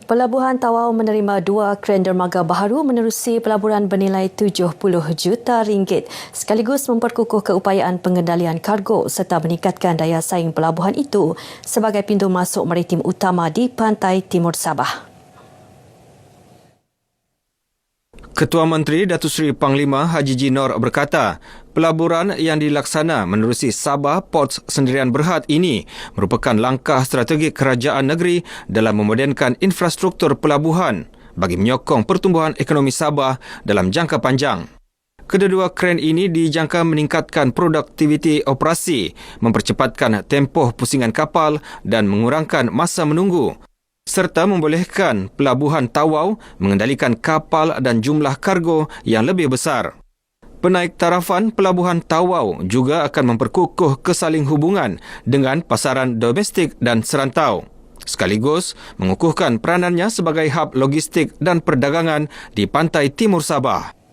Pelabuhan Tawau menerima 2 kren dermaga baharu menerusi pelaburan bernilai RM70 juta sekaligus memperkukuh keupayaan pengendalian kargo serta meningkatkan daya saing pelabuhan itu sebagai pintu masuk maritim utama di pantai timur Sabah. Ketua Menteri Datuk Seri Panglima Haji Jinor berkata, pelaburan yang dilaksana menerusi Sabah Ports Sendirian Berhad ini merupakan langkah strategik kerajaan negeri dalam memodenkan infrastruktur pelabuhan bagi menyokong pertumbuhan ekonomi Sabah dalam jangka panjang. Kedua-dua kren ini dijangka meningkatkan produktiviti operasi, mempercepatkan tempoh pusingan kapal dan mengurangkan masa menunggu, serta membolehkan pelabuhan Tawau mengendalikan kapal dan jumlah kargo yang lebih besar. Penaik tarafan pelabuhan Tawau juga akan memperkukuh kesaling hubungan dengan pasaran domestik dan serantau, sekaligus mengukuhkan peranannya sebagai hub logistik dan perdagangan di pantai timur Sabah.